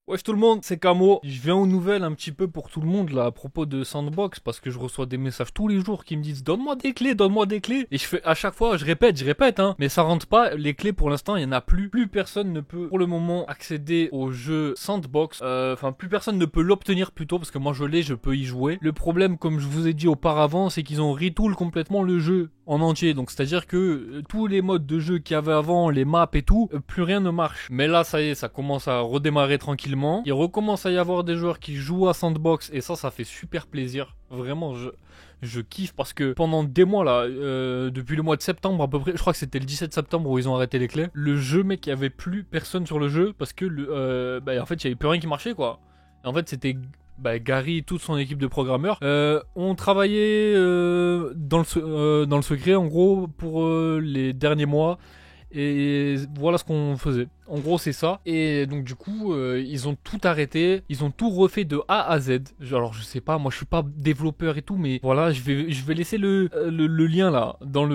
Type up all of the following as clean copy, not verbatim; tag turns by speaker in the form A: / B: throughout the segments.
A: Wesh tout le monde, c'est Camo. Je viens aux nouvelles un petit peu pour tout le monde là à propos de Sandbox parce que je reçois des messages tous les jours qui me disent donne-moi des clés, donne-moi des clés. Et je fais à chaque fois, je répète hein, mais ça rentre pas. Les clés pour l'instant, il y en a plus. Plus personne ne peut pour le moment accéder au jeu Sandbox. Enfin, plus personne ne peut l'obtenir plutôt parce que moi je l'ai, je peux y jouer. Le problème, comme je vous ai dit auparavant, c'est qu'ils ont retool complètement le jeu en entier. Donc c'est-à-dire que tous les modes de jeu qu'il y avait avant, les maps et tout, plus rien ne marche. Mais là, ça y est, ça commence à redémarrer tranquillement. Il recommence à y avoir des joueurs qui jouent à Sandbox et ça fait super plaisir. Vraiment, je kiffe parce que pendant des mois là, depuis le mois de septembre à peu près, je crois que c'était le 17 septembre où ils ont arrêté les clés. Le jeu, mec, il y avait plus personne sur le jeu parce que en fait, il y avait plus rien qui marchait quoi. Et en fait, c'était Gary et toute son équipe de programmeurs ont travaillé dans le secret en gros pour les derniers mois. Et voilà ce qu'on faisait. En gros, c'est ça. Et donc, du coup, ils ont tout arrêté. Ils ont tout refait de A à Z. Alors, je sais pas, moi, je suis pas développeur et tout, mais voilà, je vais laisser le lien là dans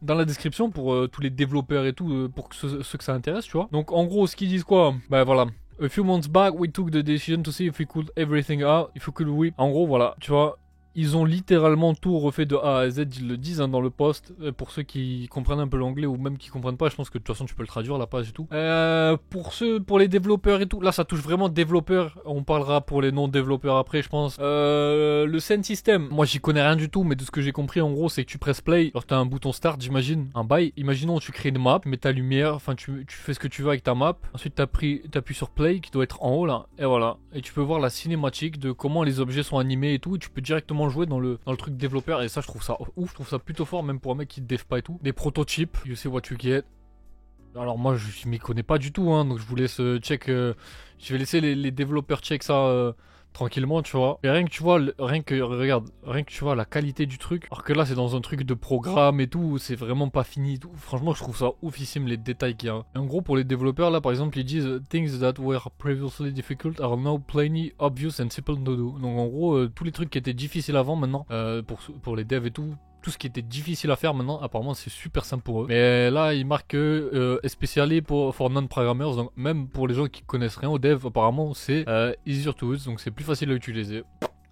A: la description pour tous les développeurs et tout, pour ceux que ça intéresse, tu vois. Donc, en gros, ce qu'ils disent quoi? Bah voilà. A few months back, we took the decision to see if we could everything out, if we could we. En gros, voilà, tu vois. Ils ont littéralement tout refait de A à Z, ils le disent hein, dans le post. Pour ceux qui comprennent un peu l'anglais ou même qui comprennent pas, je pense que de toute façon tu peux le traduire la page et tout. Pour les développeurs et tout, là ça touche vraiment développeurs. On parlera pour les non-développeurs après, je pense. Le Send System, moi j'y connais rien du tout, mais de ce que j'ai compris en gros, c'est que tu presses play. Alors t'as un bouton start, j'imagine, un bail. Imaginons tu crées une map, mets ta lumière, enfin tu fais ce que tu veux avec ta map. Ensuite t'appuies sur play qui doit être en haut là, et voilà. Et tu peux voir la cinématique de comment les objets sont animés et tout. Et tu peux directement jouer dans le truc développeur et ça je trouve ça ouf, je trouve ça plutôt fort même pour un mec qui dev pas et tout. Des prototypes, you see what you get. Alors moi je m'y connais pas du tout hein, donc je vous laisse check, je vais laisser les développeurs check ça tranquillement tu vois. Et rien que tu vois, rien que tu vois la qualité du truc, alors que là c'est dans un truc de programme et tout, c'est vraiment pas fini tout. Franchement je trouve ça oufissime les détails qu'il y a. Et en gros pour les développeurs là par exemple ils disent things that were previously difficult are now plainly obvious and simple to do. Donc en gros tous les trucs qui étaient difficiles avant maintenant pour les devs et tout ce qui était difficile à faire maintenant, apparemment c'est super simple pour eux. Mais là, il marque especially for non-programmers, donc même pour les gens qui connaissent rien au dev, apparemment c'est easier to use, donc c'est plus facile à utiliser.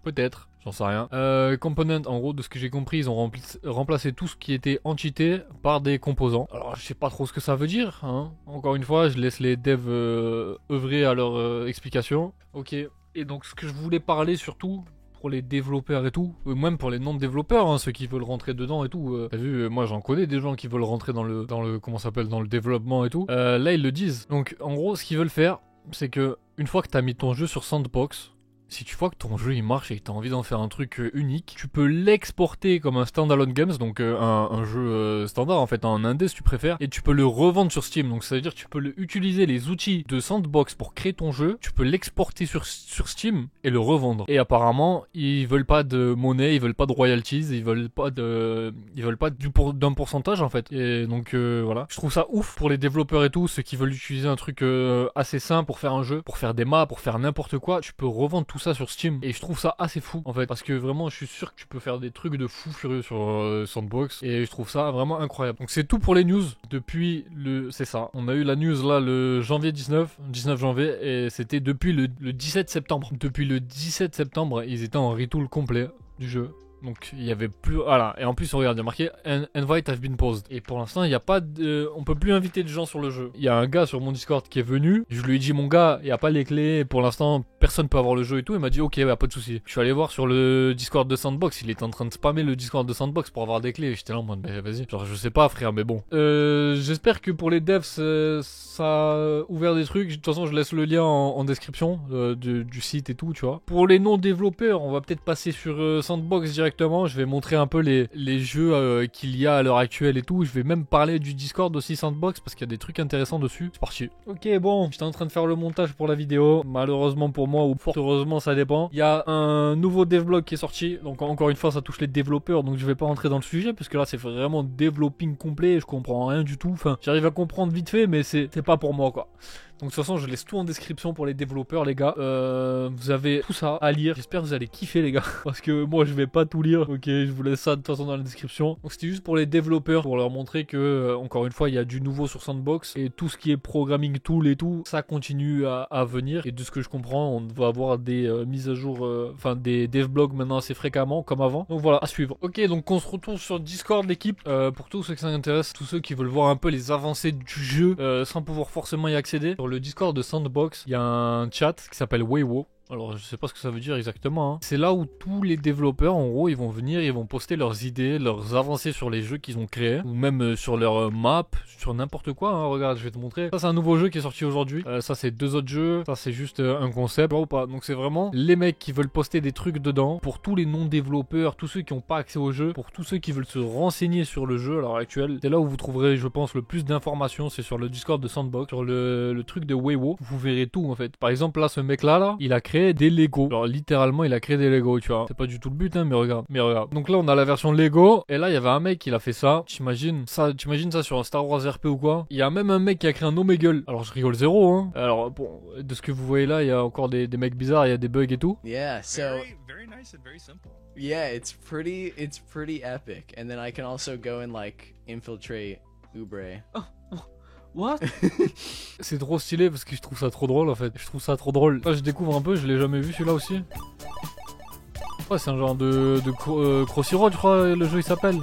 A: Peut-être, j'en sais rien. Component, en gros, de ce que j'ai compris, ils ont remplacé tout ce qui était entité par des composants. Alors, je sais pas trop ce que ça veut dire, hein. Encore une fois, je laisse les devs œuvrer à leur explication. Ok, et donc ce que je voulais parler surtout pour les développeurs et tout, ou même pour les non-développeurs, hein, ceux qui veulent rentrer dedans et tout. T'as vu, moi j'en connais des gens qui veulent rentrer dans le comment ça s'appelle, dans le développement et tout. Là ils le disent. Donc en gros, ce qu'ils veulent faire, c'est que une fois que t'as mis ton jeu sur Sandbox, si tu vois que ton jeu il marche et que t'as envie d'en faire un truc unique, tu peux l'exporter comme un standalone games, donc un jeu standard en fait, un indé si tu préfères, et tu peux le revendre sur Steam. Donc ça veut dire que tu peux utiliser les outils de Sandbox pour créer ton jeu, tu peux l'exporter sur Steam et le revendre. Et apparemment ils veulent pas de monnaie, ils veulent pas de royalties, ils veulent pas d'un pourcentage en fait. Et donc voilà, je trouve ça ouf pour les développeurs et tout, ceux qui veulent utiliser un truc assez simple pour faire un jeu, pour faire des maps, pour faire n'importe quoi, tu peux revendre tout ça sur Steam et je trouve ça assez fou en fait parce que vraiment je suis sûr que tu peux faire des trucs de fou furieux sur Sandbox et je trouve ça vraiment incroyable. Donc c'est tout pour les news depuis c'est ça, on a eu la news là le 19 janvier et c'était depuis le 17 septembre. Depuis le 17 septembre ils étaient en retool complet du jeu. Donc il y avait plus, voilà, et en plus on regarde, il y a marqué invite have been paused. Et pour l'instant il n'y a pas on peut plus inviter de gens sur le jeu. Il y a un gars sur mon Discord qui est venu, je lui ai dit mon gars, il n'y a pas les clés, pour l'instant personne peut avoir le jeu et tout. Il m'a dit ok, pas de souci. Je suis allé voir sur le Discord de Sandbox, il était en train de spammer le Discord de Sandbox pour avoir des clés. J'étais là en mode bah, vas-y, genre je sais pas frère, mais bon. J'espère que pour les devs ça a ouvert des trucs. De toute façon je laisse le lien en description du site et tout, tu vois. Pour les non développeurs, on va peut-être passer sur Sandbox directement. Je vais montrer un peu les jeux qu'il y a à l'heure actuelle et tout. Je vais même parler du Discord aussi Sandbox parce qu'il y a des trucs intéressants dessus. C'est parti. Ok, bon, j'étais en train de faire le montage pour la vidéo. Malheureusement pour moi ou fort heureusement, ça dépend. Il y a un nouveau devlog qui est sorti. Donc encore une fois, ça touche les développeurs. Donc je vais pas rentrer dans le sujet parce que là, c'est vraiment développing complet. Je comprends rien du tout. Enfin, j'arrive à comprendre vite fait, mais c'est pas pour moi quoi. Donc de toute façon je laisse tout en description pour les développeurs les gars. Vous avez tout ça à lire. J'espère que vous allez kiffer les gars. Parce que moi je vais pas tout lire. Ok, je vous laisse ça de toute façon dans la description. Donc c'était juste pour les développeurs, pour leur montrer que encore une fois il y a du nouveau sur Sandbox. Et tout ce qui est programming tool et tout, ça continue à venir. Et de ce que je comprends, on va avoir des mises à jour, enfin des devlogs maintenant assez fréquemment comme avant. Donc voilà, à suivre. Ok, donc on se retrouve sur Discord l'équipe. Pour tous ceux que ça intéresse, tous ceux qui veulent voir un peu les avancées du jeu sans pouvoir forcément y accéder. Sur le Discord de Sandbox, il y a un chat qui s'appelle Weiwo. Alors je sais pas ce que ça veut dire exactement hein. C'est là où tous les développeurs en gros ils vont venir, ils vont poster leurs idées, leurs avancées sur les jeux qu'ils ont créés. Ou même sur leur map, sur n'importe quoi hein. Regarde je vais te montrer. Ça c'est un nouveau jeu qui est sorti aujourd'hui. Ça c'est 2 autres jeux. Ça c'est juste un concept ou pas. Donc c'est vraiment les mecs qui veulent poster des trucs dedans. Pour tous les non-développeurs, tous ceux qui n'ont pas accès au jeu. Pour tous ceux qui veulent se renseigner sur le jeu à l'heure actuelle. C'est là où vous trouverez je pense le plus d'informations. C'est sur le Discord de Sandbox. Sur le truc de Weiwo. Vous verrez tout en fait. Par exemple là ce mec là il a créé des Lego. Alors littéralement il a créé des Lego tu vois. C'est pas du tout le but hein mais regarde. Mais regarde. Donc là on a la version Lego. Et là il y avait un mec qui a fait ça. T'imagines ça sur un Star Wars RP ou quoi. Il y a même un mec qui a créé un Omegle. Alors je rigole zéro hein. Alors bon de ce que vous voyez là il y a encore des mecs bizarres. Il y a des bugs et tout.
B: Yeah so
C: very nice and very simple.
B: yeah it's pretty epic. And then I can also go and like infiltrate Ubre.
C: What?
A: C'est trop stylé parce que je trouve ça trop drôle en fait. Je trouve ça trop drôle. Là je découvre un peu, je l'ai jamais vu celui-là aussi. Ouais c'est un genre de Crossy Road je crois le jeu il s'appelle.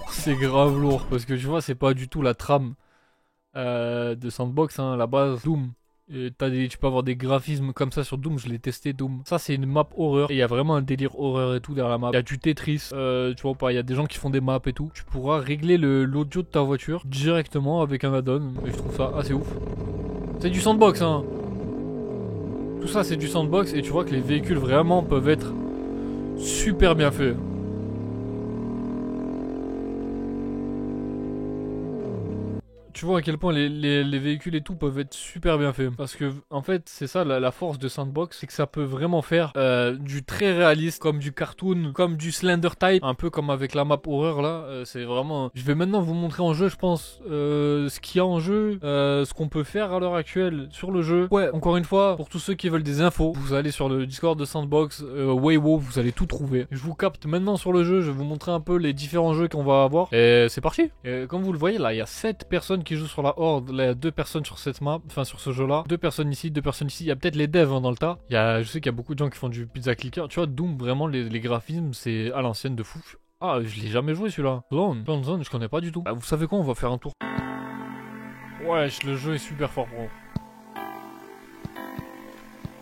A: C'est grave lourd parce que tu vois c'est pas du tout la trame de Sandbox hein, la base Doom. Et tu peux avoir des graphismes comme ça sur Doom, je l'ai testé Doom. Ça c'est une map horreur et il y a vraiment un délire horreur et tout derrière la map. Il y a du Tetris, tu vois pas, il y a des gens qui font des maps et tout. Tu pourras régler l'audio de ta voiture directement avec un add-on et je trouve ça assez ouf. C'est du Sandbox hein. Tout ça c'est du Sandbox et tu vois que les véhicules vraiment peuvent être super bien faits. Tu vois à quel point les véhicules et tout peuvent être super bien faits. Parce que en fait c'est ça la force de Sandbox, c'est que ça peut vraiment faire du très réaliste, comme du cartoon, comme du Slender type, un peu comme avec la map horreur là. C'est vraiment... Je vais maintenant vous montrer en jeu je pense ce qu'il y a en jeu, ce qu'on peut faire à l'heure actuelle sur le jeu. Ouais encore une fois, pour tous ceux qui veulent des infos, vous allez sur le Discord de Sandbox, Weiwo, vous allez tout trouver. Je vous capte maintenant sur le jeu, je vais vous montrer un peu les différents jeux qu'on va avoir. Et c'est parti. Et comme vous le voyez là, il y a 7 personnes qui jouent sur la Horde, là il y a 2 personnes sur cette map, enfin sur ce jeu là, 2 personnes ici, 2 personnes ici, il y a peut-être les devs hein, dans le tas, je sais qu'il y a beaucoup de gens qui font du pizza clicker, tu vois Doom vraiment les graphismes c'est à l'ancienne de fou. Ah je l'ai jamais joué celui-là, Clone Zone je connais pas du tout. Bah, vous savez quoi, on va faire un tour. Wesh le jeu est super fort bro.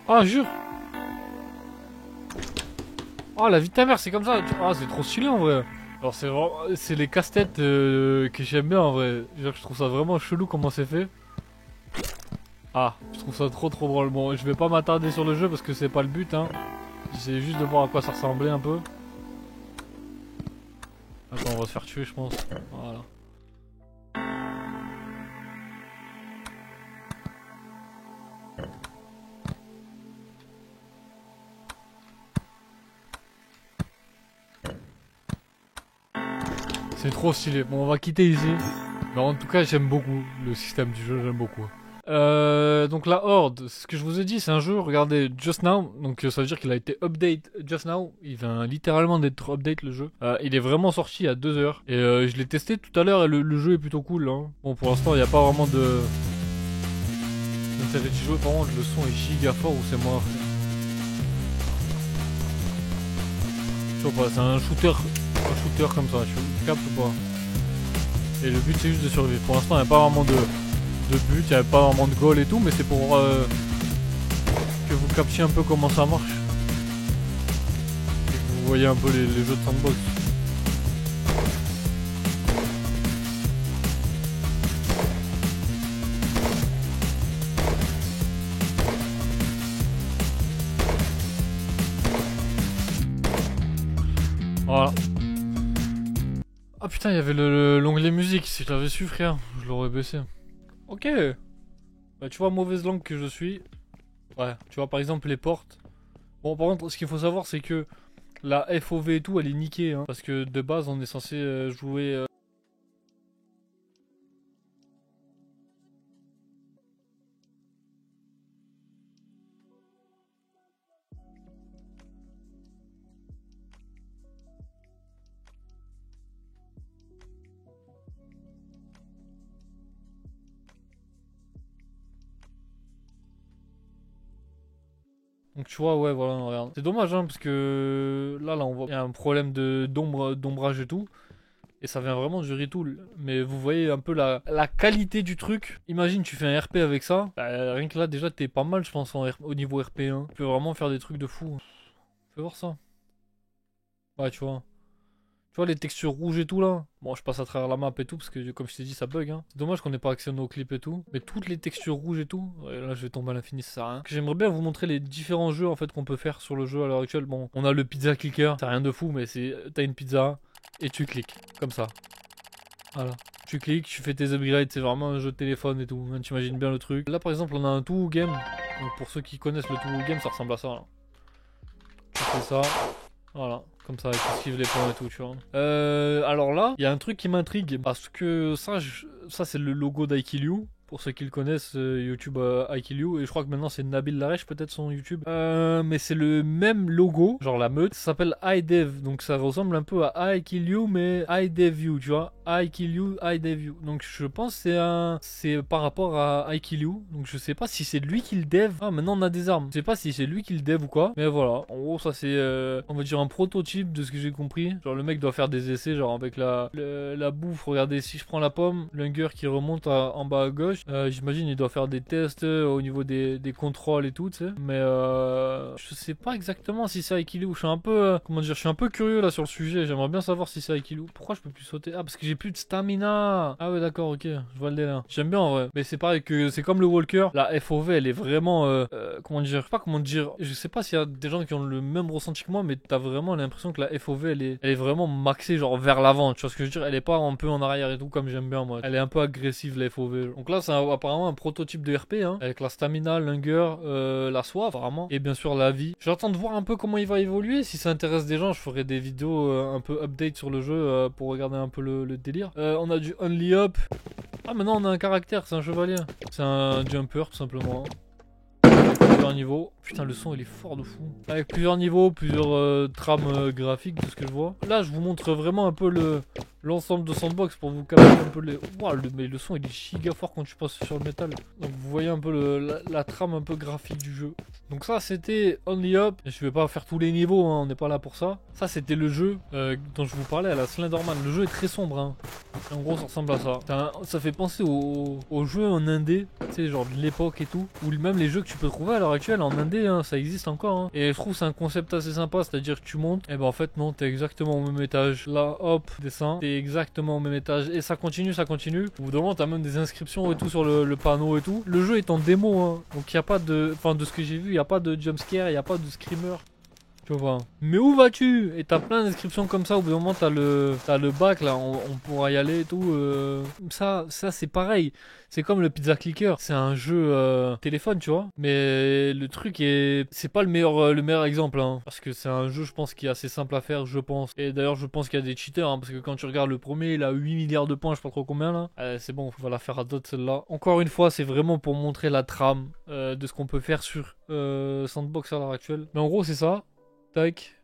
A: Ah jure. Ah la vie de ta mère c'est comme ça, ah c'est trop stylé en vrai. Alors c'est les casse-têtes que j'aime bien en vrai. Genre, je trouve ça vraiment chelou comment c'est fait. Ah, je trouve ça trop drôle. Bon, je vais pas m'attarder sur le jeu parce que c'est pas le but hein. J'essaie juste de voir à quoi ça ressemblait un peu. Attends, on va se faire tuer je pense. Voilà. C'est trop stylé. Bon, on va quitter ici. Mais en tout cas, j'aime beaucoup le système du jeu, j'aime beaucoup. Donc la Horde, ce que je vous ai dit, c'est un jeu, regardez, Just Now, donc ça veut dire qu'il a été update Just Now, il vient littéralement d'être update le jeu. Il est vraiment sorti à 2 heures, et je l'ai testé tout à l'heure et le jeu est plutôt cool. Hein. Bon, pour l'instant, il n'y a pas vraiment de... d'intérêt d'y jouer, par contre, le son est giga fort ou c'est moi. Je sais pas, c'est un shooter comme ça, tu captes ou pas? Et le but c'est juste de survivre. Pour l'instant, il n'y a pas vraiment de but, il n'y a pas vraiment de goal et tout, mais c'est pour que vous captiez un peu comment ça marche. Et que vous voyez un peu les jeux de Sandbox. Voilà. Ah putain, il y avait l'onglet musique. Si je l'avais su, frère, je l'aurais baissé. Ok. Bah, tu vois, mauvaise langue que je suis. Ouais, tu vois, par exemple, les portes. Bon, par contre, ce qu'il faut savoir, c'est que la FOV et tout, elle est niquée. Hein, parce que de base, on est censé jouer Donc tu vois, ouais, voilà, regarde. C'est dommage, hein, parce que là, on voit, il y a un problème d'ombrage et tout. Et ça vient vraiment du retool. Mais vous voyez un peu la qualité du truc. Imagine, tu fais un RP avec ça. Bah, rien que là, déjà, t'es pas mal, je pense, au niveau RP1. Tu peux vraiment faire des trucs de fou. Fais voir ça. Ouais, tu vois. Tu vois les textures rouges et tout là. Bon, je passe à travers la map et tout parce que comme je t'ai dit ça bug hein. C'est dommage qu'on n'ait pas accès à nos clips et tout. Mais toutes les textures rouges et tout. Ouais, là je vais tomber à l'infini, ça sert à rien. J'aimerais bien vous montrer les différents jeux en fait qu'on peut faire sur le jeu à l'heure actuelle. Bon, on a le pizza clicker. C'est rien de fou mais c'est t'as une pizza et tu cliques comme ça. Voilà. Tu cliques, tu fais tes upgrades, c'est vraiment un jeu de téléphone et tout. Hein, tu imagines bien le truc. Là par exemple on a un tout game. Donc pour ceux qui connaissent le tout game ça ressemble à ça là. Tu fais ça. Voilà, comme ça, tu esquives les points et tout, tu vois. Alors là, il y a un truc qui m'intrigue, parce que ça c'est le logo d'IKillYou. Pour ceux qui le connaissent, YouTube IKillYou. Et je crois que maintenant c'est Nabil Larèche, peut-être son YouTube. Mais c'est le même logo, genre la meute. Ça s'appelle iDev, donc ça ressemble un peu à IKillYou, mais iDevYou, tu vois. IKillYou, iDevYou. Donc je pense que c'est par rapport à IKillYou. Donc je sais pas si c'est lui qui le dev. Ah, maintenant on a des armes. Je sais pas si c'est lui qui le dev ou quoi. Mais voilà. En gros, ça c'est, on va dire un prototype de ce que j'ai compris. Genre le mec doit faire des essais, genre avec la bouffe. Regardez, si je prends la pomme, l'hunger qui remonte en bas à gauche. J'imagine il doit faire des tests au niveau des contrôles et tout, tu sais. Mais je sais pas exactement si c'est IKillYou. Je suis un peu, comment dire, je suis un peu curieux là sur le sujet. J'aimerais bien savoir si c'est IKillYou. Pourquoi je peux plus sauter? Ah, parce que j'ai plus de stamina. Ah ouais, d'accord, ok. Je vois le délire. J'aime bien en vrai. Mais c'est pareil que c'est comme le Walker. La FOV, elle est vraiment, comment dire, je sais pas comment dire. Je sais pas s'il y a des gens qui ont le même ressenti que moi, mais t'as vraiment l'impression que la FOV, elle est vraiment maxée genre vers l'avant. Tu vois ce que je veux dire? Elle est pas un peu en arrière et tout comme j'aime bien moi. Elle est un peu agressive la FOV. Donc là, c'est apparemment un prototype de RP, hein, avec la stamina, l'hunger, la soif, vraiment, et bien sûr la vie. J'attends de voir un peu comment il va évoluer. Si ça intéresse des gens, je ferai des vidéos un peu update sur le jeu pour regarder un peu le délire. On a du Only Up. Ah, maintenant on a un caractère, c'est un chevalier. C'est un jumper tout simplement. Avec plusieurs niveaux. Putain, le son il est fort de fou. Avec plusieurs niveaux, plusieurs trames graphiques de ce que je vois. Là, je vous montre vraiment un peu l'ensemble de Sandbox pour vous capter un peu les. Wow, mais le son il est giga fort quand tu passes sur le métal. Donc vous voyez un peu la trame un peu graphique du jeu. Donc ça c'était Only Up. Je vais pas faire tous les niveaux, hein, on n'est pas là pour ça. Ça c'était le jeu dont je vous parlais à la Slenderman. Le jeu est très sombre, hein. En gros ça ressemble à ça. Ça fait penser aux jeux en indé, tu sais, genre de l'époque et tout. Ou même les jeux que tu peux trouver à l'heure actuelle en indé, hein, ça existe encore. Hein. Et je trouve c'est un concept assez sympa, c'est-à-dire que tu montes, et ben en fait non, t'es exactement au même étage. Là hop, descends, t'es exactement au même étage. Et ça continue, ça continue. Au bout d'un moment t'as même des inscriptions et tout sur le panneau et tout. Le jeu est en démo, hein. Donc il n'y a pas de. Enfin de ce que j'ai vu, il n'y a pas de jumpscare, il n'y a pas de screamer. Tu vois. Mais où vas-tu? Et t'as plein d'inscriptions comme ça, au bout d'un moment t'as le bac là, on pourra y aller et tout. Ça c'est pareil. C'est comme le Pizza Clicker. C'est un jeu téléphone, tu vois. Mais le truc c'est pas le meilleur exemple, hein. Parce que c'est un jeu, je pense, qui est assez simple à faire, je pense. Et d'ailleurs, je pense qu'il y a des cheaters, hein, parce que quand tu regardes le premier, il a 8 milliards de points, je sais pas trop combien là. C'est bon, on va la faire à d'autres celle-là. Encore une fois, c'est vraiment pour montrer la trame de ce qu'on peut faire sur Sandbox à l'heure actuelle. Mais en gros, c'est ça. Tac,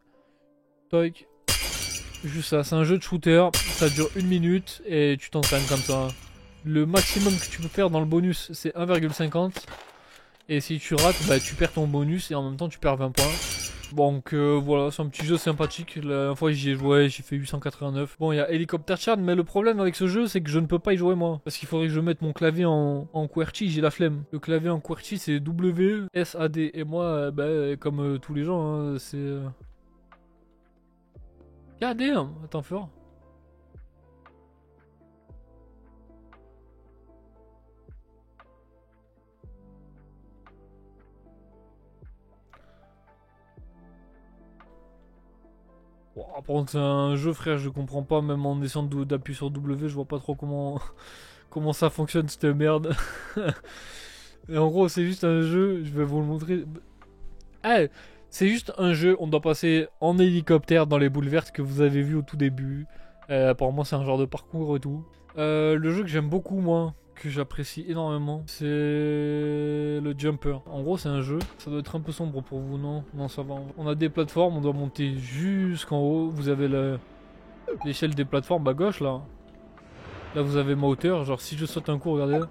A: tac. Juste ça, c'est un jeu de shooter, ça dure 1 minute et tu t'entraînes comme ça. Le maximum que tu peux faire dans le bonus c'est 1,50. Et si tu rates, bah tu perds ton bonus et en même temps tu perds 20 points. Donc voilà, c'est un petit jeu sympathique. La dernière fois j'y ai joué, j'ai fait 889. Bon, il y a Helicopter Chat, mais le problème avec ce jeu c'est que je ne peux pas y jouer moi. Parce qu'il faudrait que je mette mon clavier en QWERTY, j'ai la flemme. Le clavier en QWERTY c'est WSAD. Et moi, comme tous les gens, hein, c'est... Ah damn, attends fort. Par contre c'est un jeu frère, je comprends pas, même en essayant d'appuyer sur W, je vois pas trop comment ça fonctionne cette merde. Et en gros c'est juste un jeu, je vais vous le montrer. Ah, c'est juste un jeu, on doit passer en hélicoptère dans les boules vertes que vous avez vu au tout début. Apparemment c'est un genre de parcours et tout. Le jeu que j'aime beaucoup moi, que j'apprécie énormément, c'est le Jumper. En gros c'est un jeu, ça doit être un peu sombre pour vous, non? Non ça va. On a des plateformes, on doit monter jusqu'en haut. Vous avez l'échelle des plateformes à gauche là. Là vous avez ma hauteur, genre si je saute un coup, regardez là.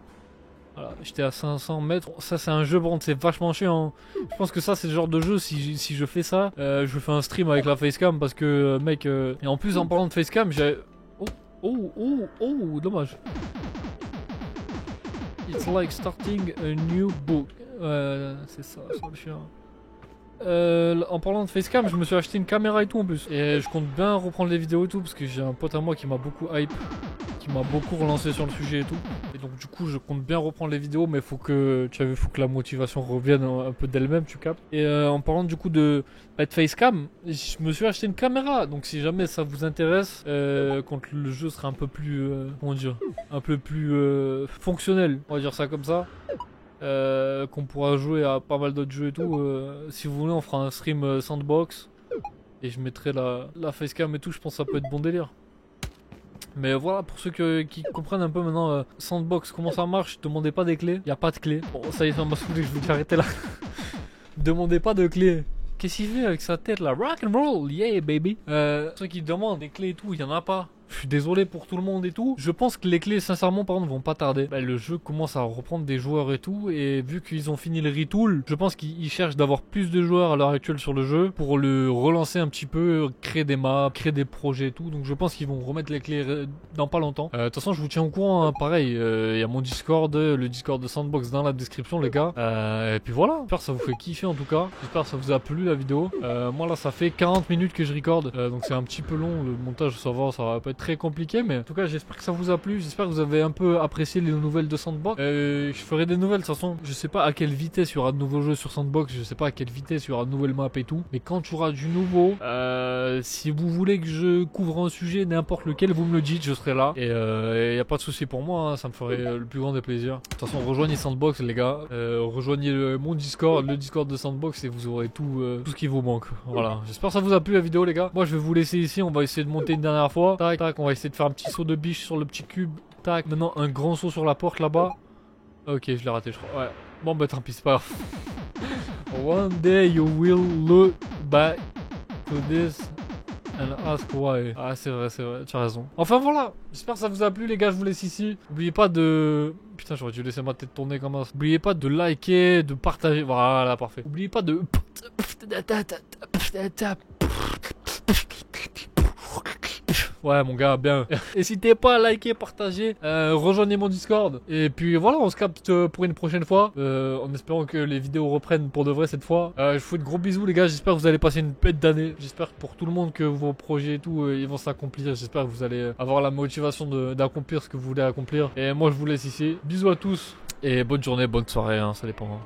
A: Voilà, j'étais à 500 mètres. Ça, c'est un jeu, bon, c'est vachement chiant. Je pense que ça, c'est le genre de jeu, si je fais ça, je fais un stream avec la facecam parce que, mec, et en plus, en parlant de facecam, j'ai. Oh, dommage. It's like starting a new book. C'est ça, le chien. En parlant de facecam, je me suis acheté une caméra et tout en plus. Et je compte bien reprendre les vidéos et tout parce que j'ai un pote à moi qui m'a beaucoup hype, qui m'a beaucoup relancé sur le sujet et tout. Et donc du coup, je compte bien reprendre les vidéos, mais faut que la motivation revienne un peu d'elle-même, tu captes. Et en parlant du coup de facecam, je me suis acheté une caméra. Donc si jamais ça vous intéresse, quand le jeu sera un peu plus, comment dire, un peu plus fonctionnel, on va dire ça comme ça. Qu'on pourra jouer à pas mal d'autres jeux et tout. Si vous voulez, on fera un stream sandbox et je mettrai la facecam et tout. Je pense que ça peut être bon délire. Mais voilà, pour ceux qui comprennent un peu maintenant sandbox, comment ça marche, demandez pas des clés. Y a pas de clés. Bon, ça y est, ça m'a saoulé, je vais arrêter là. Demandez pas de clés. Qu'est-ce qu'il fait avec sa tête là? Rock and roll, yeah baby. Ceux qui demandent des clés et tout, il y en a pas. Je suis désolé pour tout le monde et tout. Je pense que les clés, sincèrement, par contre, vont pas tarder. Bah, le jeu commence à reprendre des joueurs et tout. Et vu qu'ils ont fini le retool, je pense qu'ils cherchent d'avoir plus de joueurs à l'heure actuelle sur le jeu pour le relancer un petit peu, créer des maps, créer des projets et tout. Donc je pense qu'ils vont remettre les clés dans pas longtemps. De toute façon, je vous tiens au courant, hein. Pareil, il y a mon Discord, le Discord de Sandbox dans la description, les gars. Et puis voilà. J'espère que ça vous fait kiffer en tout cas. J'espère que ça vous a plu la vidéo. Moi là, ça fait 40 minutes que je recorde. Donc c'est un petit peu long. Le montage, ça va pas être très compliqué, mais en tout cas j'espère que ça vous a plu, j'espère que vous avez un peu apprécié les nouvelles de Sandbox. Je ferai des nouvelles, de toute façon je sais pas à quelle vitesse il y aura de nouveaux jeux sur Sandbox, je sais pas à quelle vitesse il y aura de nouvelles maps et tout, mais quand il y aura du nouveau, si vous voulez que je couvre un sujet n'importe lequel, vous me le dites, je serai là, et y a pas de souci pour moi, hein, ça me ferait le plus grand des plaisirs. De toute façon rejoignez Sandbox les gars, rejoignez mon Discord, le Discord de Sandbox, et vous aurez tout ce qui vous manque. Voilà, j'espère que ça vous a plu la vidéo les gars. Moi je vais vous laisser ici, on va essayer de monter une dernière fois, tac tac, on va essayer de faire un petit saut de biche sur le petit cube, tac, maintenant un grand saut sur la porte là-bas. Ok, je l'ai raté je crois, ouais. Bon bah tant pis, c'est pas grave. One day you will look back to this and ask why. Ah c'est vrai, tu as raison. Enfin voilà, j'espère que ça vous a plu les gars, je vous laisse ici. N'oubliez pas de... Putain, j'aurais dû laisser ma tête tourner comme ça. N'oubliez pas de liker, de partager, voilà, parfait. N'oubliez pas de... Ouais mon gars, bien. N'hésitez pas à liker, partager, rejoignez mon Discord. Et puis voilà, on se capte pour une prochaine fois. En espérant que les vidéos reprennent pour de vrai cette fois. Je vous fais de gros bisous les gars, j'espère que vous allez passer une bête d'année. J'espère pour tout le monde que vos projets et tout, ils vont s'accomplir. J'espère que vous allez avoir la motivation d'accomplir ce que vous voulez accomplir. Et moi je vous laisse ici. Bisous à tous. Et bonne journée, bonne soirée, hein, ça dépend.